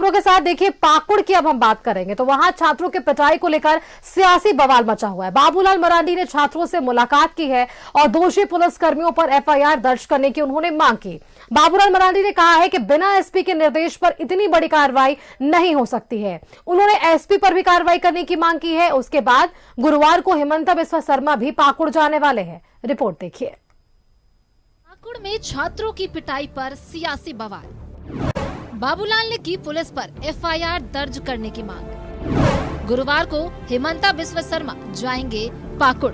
खबरों के साथ देखिए पाकुड़ की अब हम बात करेंगे तो वहां छात्रों के पिटाई को लेकर सियासी बवाल मचा हुआ है। बाबूलाल मरांडी ने छात्रों से मुलाकात की है और दोषी पुलिसकर्मियों पर एफआईआर दर्ज करने की उन्होंने मांग की। बाबूलाल मरांडी ने कहा है कि बिना एसपी के निर्देश पर इतनी बड़ी कार्रवाई नहीं हो सकती है। उन्होंने एसपी पर भी कार्रवाई करने की मांग की है। उसके बाद गुरुवार को हिमंता बिस्वा शर्मा भी पाकुड़ जाने वाले हैं। रिपोर्ट देखिए। पाकुड़ में छात्रों की पिटाई पर सियासी बवाल। बाबूलाल ने की पुलिस पर एफआईआर दर्ज करने की मांग। गुरुवार को हिमंता बिस्वा शर्मा जाएंगे पाकुड़।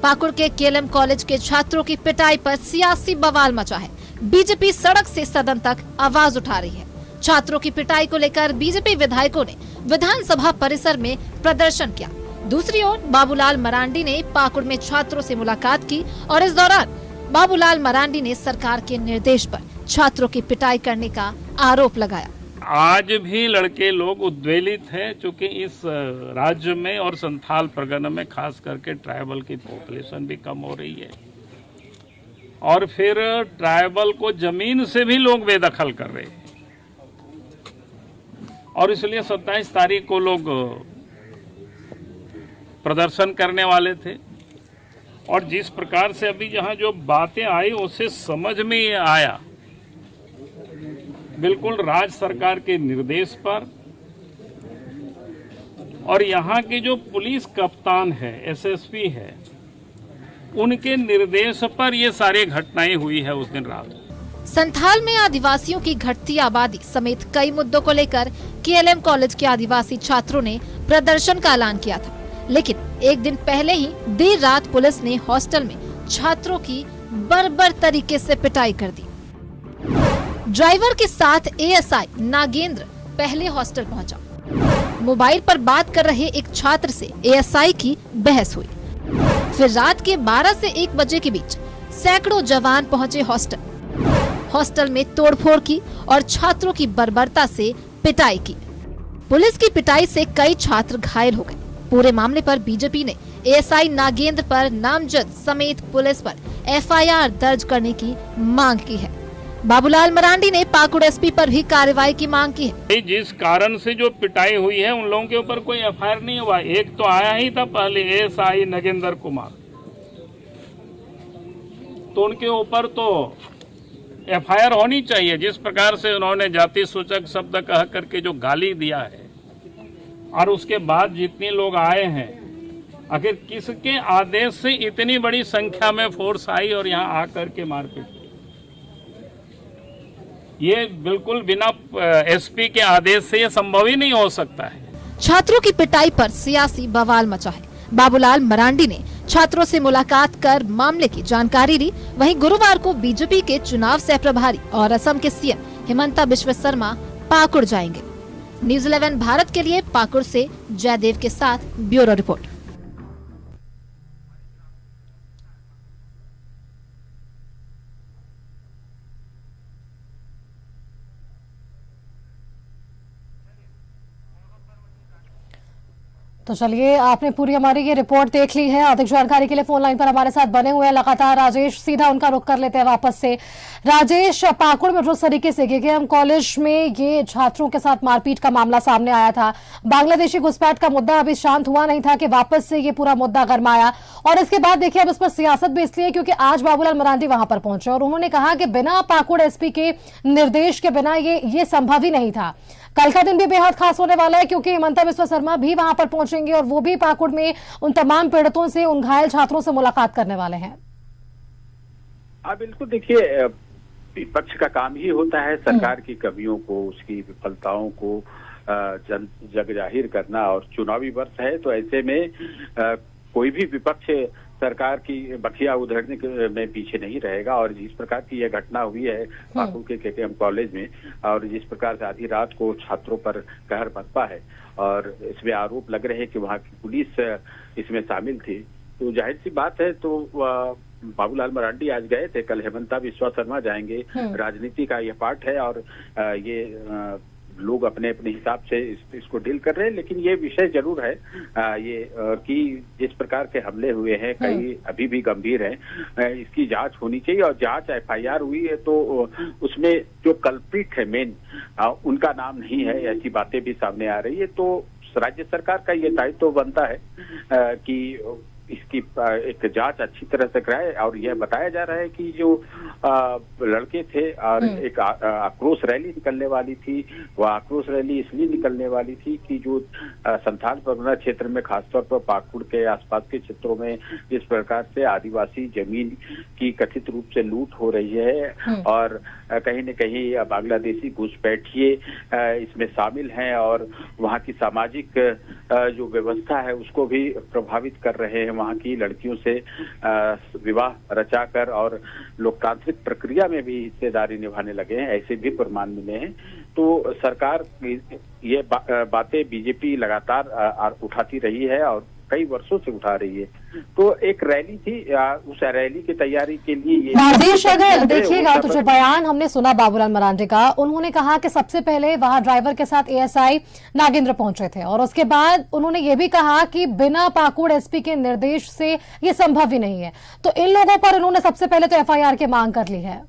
पाकुड़ के केएलएम कॉलेज के छात्रों की पिटाई पर सियासी बवाल मचा है। बीजेपी सड़क से सदन तक आवाज उठा रही है। छात्रों की पिटाई को लेकर बीजेपी विधायकों ने विधानसभा परिसर में प्रदर्शन किया। दूसरी ओर बाबूलाल मरांडी ने पाकुड़ में छात्रों से मुलाकात की और इस दौरान बाबूलाल मरांडी ने सरकार के निर्देश पर छात्रों की पिटाई करने का आरोप लगाया। आज भी लड़के लोग उद्वेलित हैं, चूंकि इस राज्य में और संथाल परगना में खास करके ट्राइबल की पॉपुलेशन भी कम हो रही है और फिर ट्राइबल को जमीन से भी लोग बेदखल कर रहे हैं और इसलिए 27 तारीख को लोग प्रदर्शन करने वाले थे। और जिस प्रकार से अभी यहाँ जो बातें आई उससे समझ में ये आया, बिल्कुल राज्य सरकार के निर्देश पर और यहाँ के जो पुलिस कप्तान है, एसएसपी है, उनके निर्देश पर ये सारी घटनाएं हुई है उस दिन रात। संथाल में आदिवासियों की घटती आबादी समेत कई मुद्दों को लेकर केएलएम कॉलेज के आदिवासी छात्रों ने प्रदर्शन का ऐलान किया था, लेकिन एक दिन पहले ही देर रात पुलिस ने हॉस्टल में छात्रों की बर्बर तरीके से पिटाई कर दी। ड्राइवर के साथ एएसआई नागेंद्र पहले हॉस्टल पहुंचा। मोबाइल पर बात कर रहे एक छात्र से एएसआई की बहस हुई। फिर रात के 12 से 1 बजे के बीच सैकड़ों जवान पहुंचे हॉस्टल में तोड़फोड़ की और छात्रों की बर्बरता से पिटाई की। पुलिस की पिटाई से कई छात्र घायल हो गए। पूरे मामले पर बीजेपी ने एएसआई नागेंद्र पर नामजद समेत पुलिस पर एफआईआर दर्ज करने की मांग की है। बाबूलाल मरांडी ने पाकुड़ एसपी पर भी कार्रवाई की मांग की है। जिस कारण से जो पिटाई हुई है उन लोगों के ऊपर कोई एफआईआर नहीं हुआ। एक तो आया ही था पहले एएसआई नागेंद्र कुमार, तो उनके ऊपर तो एफआईआर होनी चाहिए। जिस प्रकार से उन्होंने जाति सूचक शब्द कह करके जो गाली दिया है और उसके बाद जितने लोग आए हैं, आखिर किसके आदेश से इतनी बड़ी संख्या में फोर्स आई और यहाँ आकर के मारपीट? ये बिल्कुल बिना एसपी के आदेश से ये संभव ही नहीं हो सकता है। छात्रों की पिटाई पर सियासी बवाल मचा है। बाबूलाल मरांडी ने छात्रों से मुलाकात कर मामले की जानकारी ली। वहीं गुरुवार को बीजेपी के चुनाव सह प्रभारी और असम के सीएम हिमंता बिस्वा शर्मा पाकुड़ जाएंगे। न्यूज़ 11 भारत के लिए पाकुड़ से जयदेव के साथ ब्यूरो रिपोर्ट। तो चलिए, आपने पूरी हमारी ये रिपोर्ट देख ली है। अधिक जानकारी के लिए फोन लाइन पर हमारे साथ बने हुए हैं लगातार राजेश। सीधा उनका रुख कर लेते हैं वापस से। राजेश, पाकुड़ में जिस तरीके से केएलएम कॉलेज में ये छात्रों के साथ मारपीट का मामला सामने आया था, बांग्लादेशी घुसपैठ का मुद्दा अभी शांत हुआ नहीं था कि वापस से ये पूरा मुद्दा गरमाया। और इसके बाद देखिए अब इस पर सियासत भी इसलिए क्योंकि आज बाबूलाल मरांडी वहां पर पहुंचे और उन्होंने कहा कि बिना पाकुड़ एसपी के निर्देश के बिना ये संभव ही नहीं था। कल का दिन भी बेहद खास होने वाला है क्योंकि हिमंता बिस्वा शर्मा भी वहां पर पहुंचेंगे और वो भी पाकुड़ में उन तमाम पीड़ितों से, उन घायल छात्रों से मुलाकात करने वाले हैं। बिल्कुल, देखिए विपक्ष का काम ही होता है सरकार की कमियों को, उसकी विफलताओं को जग जाहिर करना। और चुनावी वर्ष है तो ऐसे में कोई भी विपक्ष सरकार की बखिया उधेड़ने में पीछे नहीं रहेगा। और जिस प्रकार की यह घटना हुई है पाकुड़ के केएलएम कॉलेज में और जिस प्रकार से आधी रात को छात्रों पर कहर बरपा है और इसमें आरोप लग रहे हैं कि वहाँ की पुलिस इसमें शामिल थी, तो जाहिर सी बात है तो बाबूलाल मरांडी आज गए थे, कल हिमंता बिस्वा शर्मा जाएंगे। राजनीति का यह पार्ट है और ये लोग अपने अपने हिसाब से इसको डील कर रहे हैं, लेकिन ये विषय जरूर है कि जिस प्रकार के हमले हुए हैं कई अभी भी गंभीर हैं, इसकी जांच होनी चाहिए और जांच एफआईआर हुई है तो उसमें जो कल्प्रिट है मेन उनका नाम नहीं है, ऐसी बातें भी सामने आ रही है। तो राज्य सरकार का ये दायित्व बनता है कि इसकी एक जांच अच्छी तरह से कराए। और यह बताया जा रहा है कि जो लड़के थे और एक आक्रोश रैली निकलने वाली थी, वह आक्रोश रैली इसलिए निकलने वाली थी कि जो संथाल परगना क्षेत्र में खासतौर पर पाकुड़ के आसपास के क्षेत्रों में जिस प्रकार से आदिवासी जमीन की कथित रूप से लूट हो रही है और कहीं न कहीं बांग्लादेशी घुसपैठिए इसमें शामिल हैं और वहाँ की सामाजिक जो व्यवस्था है उसको भी प्रभावित कर रहे हैं, वहाँ की लड़कियों से विवाह रचाकर और लोकतांत्रिक प्रक्रिया में भी हिस्सेदारी निभाने लगे हैं, ऐसे भी प्रमाण मिले हैं। तो सरकार ये बातें बीजेपी लगातार उठाती रही है और कई वर्षों से उठा रही है। तो एक रैली थी, उस रैली की तैयारी के लिए ये राजेश, अगर देखिएगा तो जो बयान हमने सुना बाबूलाल मरांडी का, उन्होंने कहा कि सबसे पहले वहां ड्राइवर के साथ एएसआई नागेंद्र पहुंचे थे और उसके बाद उन्होंने ये भी कहा कि बिना पाकुड़ एसपी के निर्देश से ये संभव ही नहीं है। तो इन लोगों पर उन्होंने सबसे पहले तो एफआईआर की मांग कर ली है।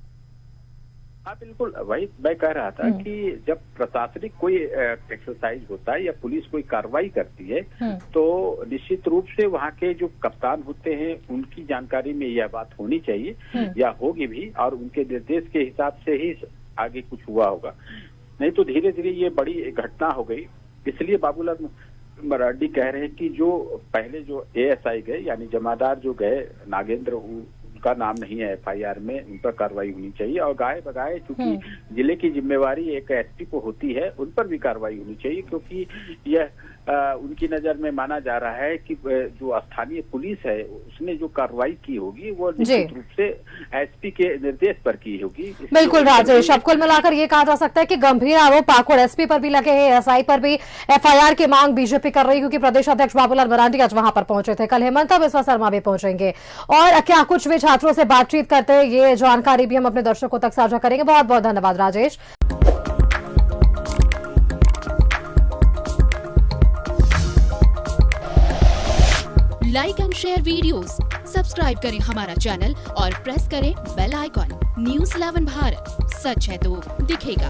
हाँ बिल्कुल, वही मैं कह रहा था कि जब प्रशासनिक कोई एक्सरसाइज होता है या पुलिस कोई कार्रवाई करती है तो निश्चित रूप से वहाँ के जो कप्तान होते हैं उनकी जानकारी में यह बात होनी चाहिए या होगी भी, और उनके निर्देश के हिसाब से ही आगे कुछ हुआ होगा। नहीं तो धीरे धीरे ये बड़ी घटना हो गई। इसलिए बाबूलाल मरांडी कह रहे हैं कि जो पहले जो एएसआई गए यानी जमादार जो गए नागेंद्र, उनका नाम नहीं है एफआईआर में, उन पर कार्रवाई होनी चाहिए और गाय बगाए चूंकि जिले की जिम्मेवारी एक एसपी को होती है, उन पर भी कार्रवाई होनी चाहिए, क्योंकि यह उनकी नजर में माना जा रहा है कि जो स्थानीय पुलिस है उसने जो कार्रवाई की होगी वो निश्चित रूप से एसपी के निर्देश पर की होगी। बिल्कुल राजेश, अब कुल मिलाकर ये कहा जा सकता है कि गंभीर आरोप पाकुड़ एसपी पर भी लगे हैं, एसआई पर भी एफआईआर की मांग बीजेपी कर रही है, क्योंकि प्रदेश अध्यक्ष बाबूलाल मरांडी आज वहां पर पहुंचे थे, कल हेमंता बिस्वा शर्मा भी पहुंचेंगे और क्या कुछ वे छात्रों से बातचीत करते हैं, ये जानकारी भी हम अपने दर्शकों तक साझा करेंगे। बहुत बहुत धन्यवाद Rajesh. Like and share videos, subscribe करें हमारा चैनल और प्रेस करें बेल आइकॉन। न्यूज़ 11 भारत, सच है तो दिखेगा।